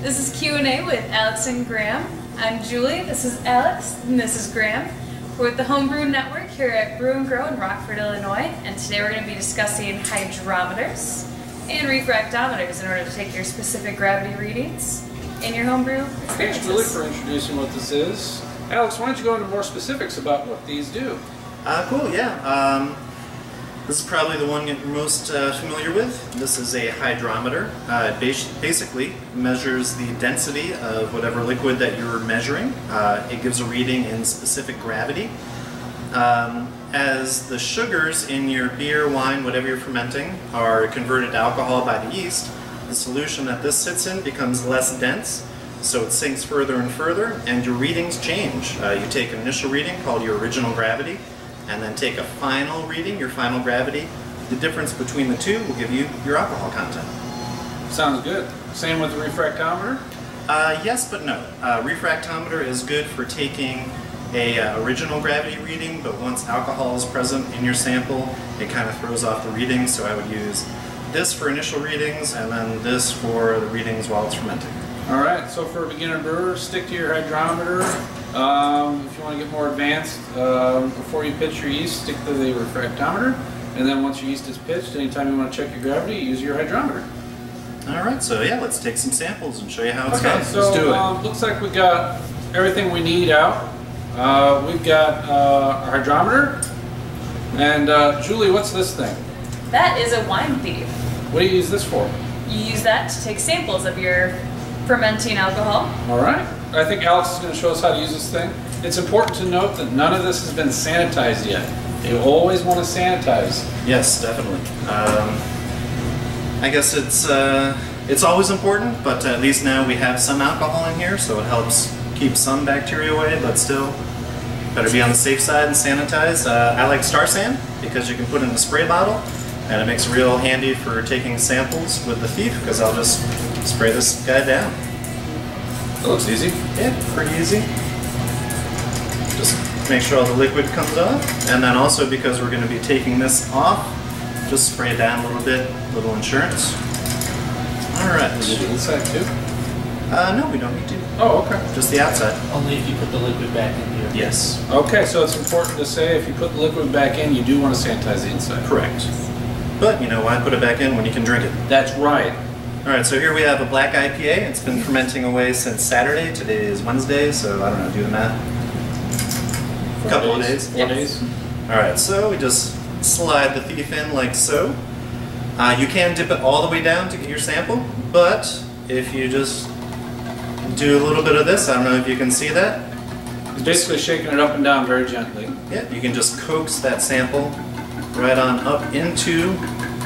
This is Q&A with Alex and Graham. I'm Julie, this is Alex, and this is Graham. We're with the Homebrew Network here at Brew and Grow in Rockford, Illinois, and today we're going to be discussing hydrometers and refractometers in order to take your specific gravity readings in your homebrew experiences. Thanks, Julie, for introducing what this is. Alex, why don't you go into more specifics about what these do? Cool, yeah. This is probably the one you're most familiar with. This is a hydrometer. It basically measures the density of whatever liquid that you're measuring. It gives a reading in specific gravity. As the sugars in your beer, wine, whatever you're fermenting are converted to alcohol by the yeast, the solution that this sits in becomes less dense, so it sinks further and further, and your readings change. You take an initial reading called your original gravity, and then take a final reading, your final gravity. The difference between the two will give you your alcohol content. Sounds good. Same with the refractometer? Yes, but no. Refractometer is good for taking a original gravity reading, but once alcohol is present in your sample, it kind of throws off the readings, so I would use this for initial readings, and then this for the readings while it's fermenting. Alright, so for a beginner brewer, stick to your hydrometer. If you want to get more advanced, before you pitch your yeast, stick to the refractometer, and then once your yeast is pitched, anytime you want to check your gravity, use your hydrometer. Alright, so yeah, let's take some samples and show you how it's okay, done. so let's do it. Looks like we got everything we need out. We've got our hydrometer, and Julie, what's this thing? That is a wine thief. What do you use this for? You use that to take samples of your fermenting alcohol. Alright. I think Alex is going to show us how to use this thing. It's important to note that none of this has been sanitized yet. You always want to sanitize. Yes, definitely. I guess it's always important, but at least now we have some alcohol in here, so it helps keep some bacteria away, but still better be on the safe side and sanitize. I like Star San because you can put it in a spray bottle, and it makes it real handy for taking samples with the thief, because I'll just spray this guy down. That looks easy. Yeah, pretty easy. Just make sure all the liquid comes off, and then also because we're going to be taking this off, just spray it down a little bit, little insurance. Alright. Did you do the inside too? No, we don't need to. Oh, okay. Just the outside. Only if you put the liquid back in here. Yes. Okay, so it's important to say if you put the liquid back in, you do want to sanitize the inside. Correct. But, you know, why put it back in when you can drink it? That's right. Alright, so here we have a black IPA. It's been fermenting away since Saturday. Today is Wednesday, so I don't know, do the math. A couple of days. 4 days. Alright, so we just slide the thief in like so. You can dip it all the way down to get your sample, but if you just do a little bit of this, I don't know if you can see that. It's basically shaking it up and down very gently. Yeah, you can just coax that sample right on up into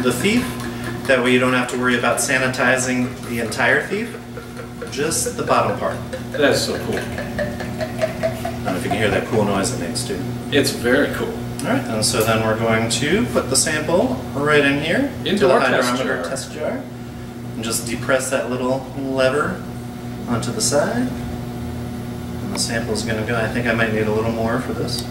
the thief. That way you don't have to worry about sanitizing the entire thief, just the bottom part. That is so cool. I don't know if you can hear that cool noise it makes too. It's very cool. Alright, and so then we're going to put the sample right in here Into the our hydrometer test jar. And just depress that little lever onto the side. And the sample is going to go, I think I might need a little more for this.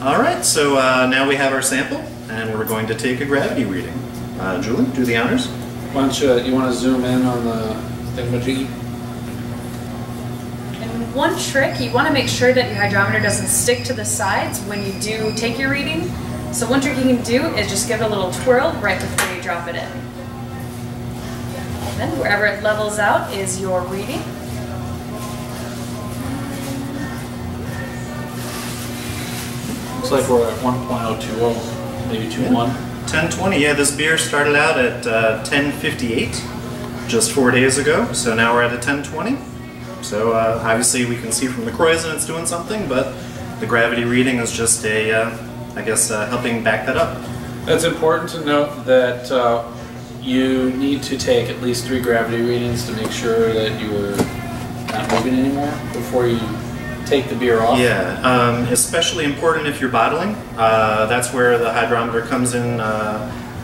Alright, so now we have our sample, and we're going to take a gravity reading. Julie, do the honors. Why don't you want to zoom in on the thingamajiggy? And one trick, you want to make sure that your hydrometer doesn't stick to the sides when you do take your reading. So one trick you can do is just give it a little twirl right before you drop it in. And then wherever it levels out is your reading. Looks like we're at 1.020, maybe 2.1. 1020, yeah, this beer started out at 1058 just 4 days ago, so now we're at a 1020. So obviously we can see from the Kreuzen it's doing something, but the gravity reading is just a, I guess, helping back that up. It's important to note that you need to take at least 3 gravity readings to make sure that you're not moving anymore before you take the beer off. Yeah, especially important if you're bottling. That's where the hydrometer comes in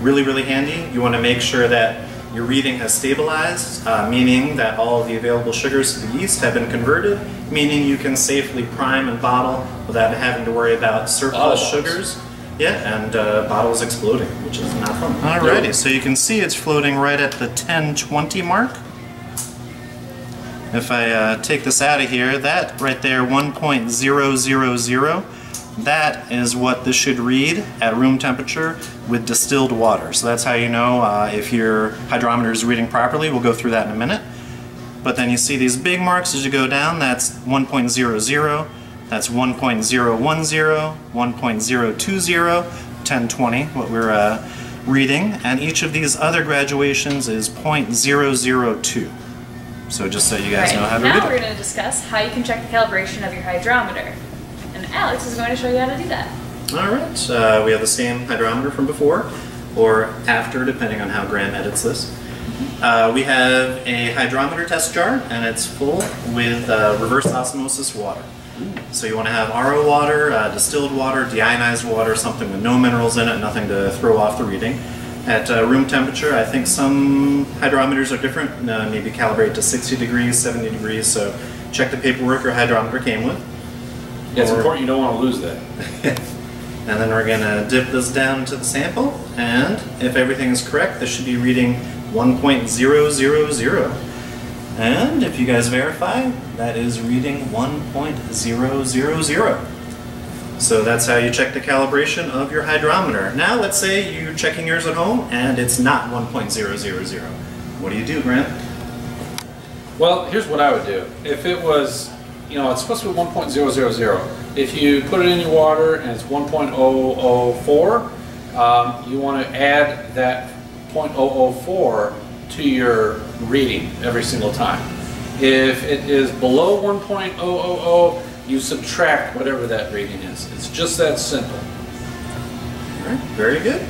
really, really handy. You want to make sure that your reading has stabilized, meaning that all of the available sugars to the yeast have been converted, meaning you can safely prime and bottle without having to worry about surplus sugars Yeah, and bottles exploding, which is not fun. Alrighty, so you can see it's floating right at the 1020 mark. If I take this out of here, that right there, 1.000, that is what this should read at room temperature with distilled water. So that's how you know if your hydrometer is reading properly. We'll go through that in a minute. But then you see these big marks as you go down. That's 1.00, that's 1.010, 1.020, 1020, what we're reading. And each of these other graduations is 0.002. So just so you guys know how to read it. Now we're going to discuss how you can check the calibration of your hydrometer. And Alex is going to show you how to do that. Alright, we have the same hydrometer from before, or after, depending on how Graham edits this. We have a hydrometer test jar, and it's full with reverse osmosis water. So you want to have RO water, distilled water, deionized water, something with no minerals in it, nothing to throw off the reading. At room temperature, I think some hydrometers are different, maybe calibrate to 60 degrees, 70 degrees, so check the paperwork your hydrometer came with. Yeah, it's important you don't want to lose that. And then we're going to dip this down into the sample, and if everything is correct, this should be reading 1.000. And if you guys verify, that is reading 1.000. So that's how you check the calibration of your hydrometer. Now let's say you're checking yours at home and it's not 1.000. What do you do, Grant? Well, here's what I would do. If it was, you know, it's supposed to be 1.000. If you put it in your water and it's 1.004, you want to add that 0.004 to your reading every single time. If it is below 1.000, you subtract whatever that reading is. It's just that simple. All right, very good.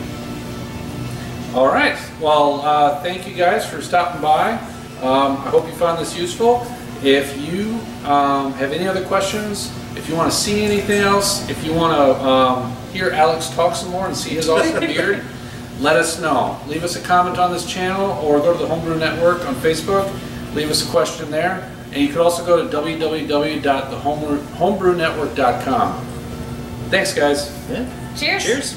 All right, well, thank you guys for stopping by. I hope you found this useful. If you have any other questions, if you want to see anything else, if you want to hear Alex talk some more and see his awesome beard, let us know. Leave us a comment on this channel or go to the Homebrew Network on Facebook. Leave us a question there. And you could also go to www.thehomebrewNetwork.com. Thanks, guys. Yeah. Cheers. Cheers.